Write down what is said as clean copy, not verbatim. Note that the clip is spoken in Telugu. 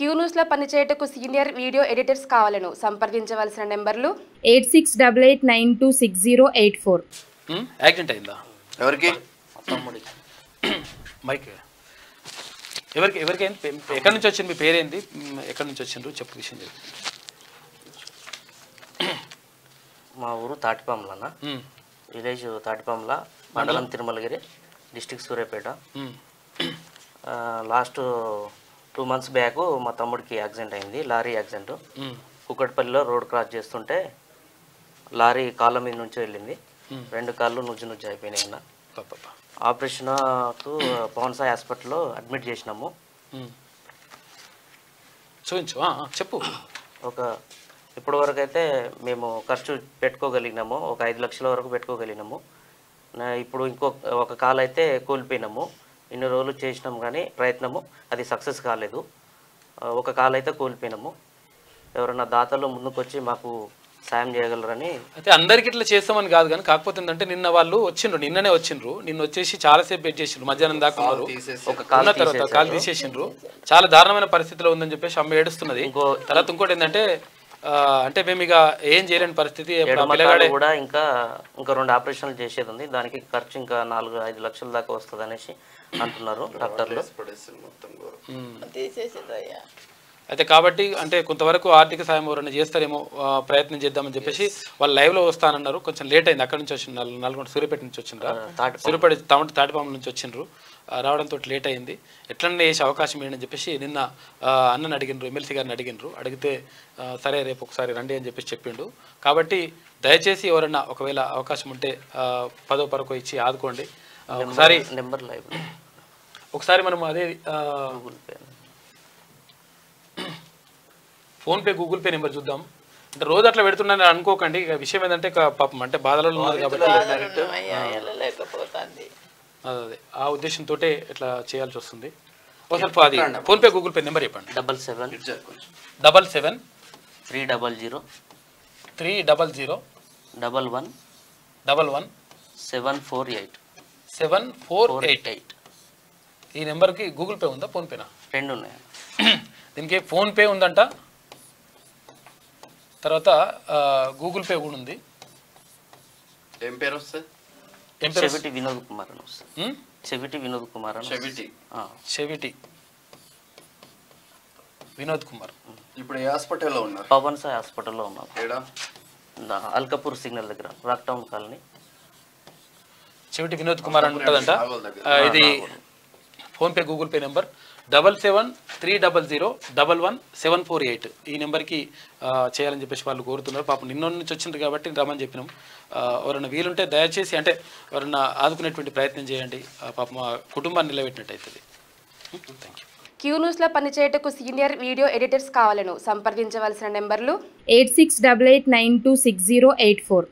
క్యూ న్యూస్లో పనిచేయటకు సీనియర్ వీడియో ఎడిటర్స్ కావాలను సంప్రదించవలసిన నెంబర్లు 8688926084. యాక్సిడెంట్ అయిందా? ఎవరికి? మైక్ ఎవరికి ఎవరికైంది? ఎక్కడి నుంచి వచ్చింది? మీ పేరేంది? ఎక్కడి నుంచి వచ్చిండ్రు? చెప్పు విషయం చెప్పు. మా ఊరు తాటిపాములన్న, విలేజ్ తాటిపాముల, మండలం Tirumalagiri, district Suryapet. Last 2 months back మా తమ్ముడికి యాక్సిడెంట్ అయింది, లారీ యాక్సిడెంట్. కుక్కటిపల్లిలో రోడ్ క్రాస్ చేస్తుంటే లారీ కాళ్ళ మీద నుంచి వెళ్ళింది, 2 కాళ్ళు నుజ్జు అయిపోయినాయి అన్న. ఆపరేషన్కు పవన్ సాయి హాస్పిటల్లో అడ్మిట్ చేసినాము. చూపించు, చెప్పు. ఇప్పటి వరకు అయితే మేము ఖర్చు పెట్టుకోగలిగినాము, ఒక 5 లక్షల వరకు పెట్టుకోగలిగినాము. ఇప్పుడు ఒక కాలు అయితే కూలిపోయినాము. ఇన్ని రోజులు చేసినాము కానీ ప్రయత్నము అది సక్సెస్ కాలేదు. ఒక కాలు అయితే కూలిపోయినాము. ఎవరైనా దాతలు ముందుకొచ్చి మాకు సాయం చేయగలరని. అయితే అందరికి ఇట్లా చేస్తామని కాదు కానీ, కాకపోతే ఏంటంటే నిన్న వాళ్ళు నిన్ననే వచ్చిండ్రు. నిన్న వచ్చేసి చాలాసేపు వెయిట్ చేసిండ్రు, మధ్యాహ్నం దాకా ఉన్నారు. ఉన్న తర్వాత కాలు తీసేసిండ్రు. చాలా దారుణమైన పరిస్థితిలో ఉందని చెప్పేసి అమ్మ ఏడుస్తున్నది. తర్వాత ఇంకోటి ఏంటంటే, అంటే మేము ఇక ఏం చేయలేని పరిస్థితి. కూడా ఇంకా 2 ఆపరేషన్లు చేసేది ఉంది, దానికి ఖర్చు ఇంకా 4-5 లక్షల దాకా వస్తుంది అనేసి అంటున్నారు డాక్టర్లు. అయితే కాబట్టి అంటే కొంతవరకు ఆర్థిక సాయం ఎవరైనా చేస్తారేమో ప్రయత్నం చేద్దామని చెప్పేసి వాళ్ళు లైవ్లో వస్తానన్నారు. కొంచెం లేట్ అయింది. అక్కడి నుంచి వచ్చిండ్రు, నల్గొండ సూర్యాపేట నుంచి వచ్చిండ్రు, సూర్యాపేట తాటిపాము నుంచి వచ్చిండ్రు. రావడంతో లేట్ అయింది. ఎట్లన్నా చేసే అవకాశం ఏంటని చెప్పేసి నిన్న అన్నని అడిగినరు, ఎమ్మెల్సీ గారిని అడిగినరు. అడిగితే సరే రేపు ఒకసారి రండి అని చెప్పేసి చెప్పిండు. కాబట్టి దయచేసి ఎవరన్నా ఒకవేళ అవకాశం ఉంటే 10వ పరకో ఇచ్చి ఆదుకోండి. ఒకసారి నెంబర్ లైవ్ ఒకసారి మనం అదే ఫోన్పే గూగుల్ పే నెంబర్ చూద్దాం. అంటే రోజు అట్లా పెడుతున్నాను అనుకోకండి. ఇక విషయం ఏంటంటే పాపం అంటే బాధలలో ఉన్నారు కాబట్టి అదే ఆ ఉద్దేశంతో ఇట్లా చేయాల్సి వస్తుంది. ఒకసారి అది ఫోన్పే గూగుల్ పే నెంబర్ చెప్పండి. 77 300 11 748. ఈ నెంబర్కి గూగుల్ పే ఉందా, ఫోన్పేనా? 2 ఉన్నాయి. దీనికి ఫోన్పే ఉందంట, తర్వాత గూగుల్ పే కూడా ఉంది. ఏం పేరు వస్తుంది? చెవిటి వినోద్ కుమార్ అని వస్తుంది. చెవిటి వినోద్ కుమార్ అని. చెవిటి వినోద్ కుమార్. ఇప్పుడు ఏ హాస్పిటల్లో ఉన్నారు? పవన్ సాయి హాస్పిటల్లో ఉన్నారు. అల్కపూర్ సిగ్నల్ దగ్గర, రాక్ టౌన్ కాలనీ. చెవిటి వినోద్ కుమార్ అని ఉంటుందంట. ఇది ఫోన్పే గూగుల్ పే నెంబర్ 7730011748. ఈ నెంబర్కి చేయాలని చెప్పేసి వాళ్ళు కోరుతున్నారు. పాపం నిన్న నుంచి వచ్చింది కాబట్టి రమ్మని చెప్పినాం. ఎవరైనా వీలుంటే దయచేసి అంటే ఎవరైనా ఆదుకునేటువంటి ప్రయత్నం చేయండి. పాపం మా కుటుంబాన్ని నిలబెట్టినట్టు అవుతుంది. Thank you. క్యూ న్యూస్లో పనిచేయటకు సీనియర్ వీడియో ఎడిటర్స్ కావాలను సంప్రదించవలసిన నెంబర్లు 8688926084.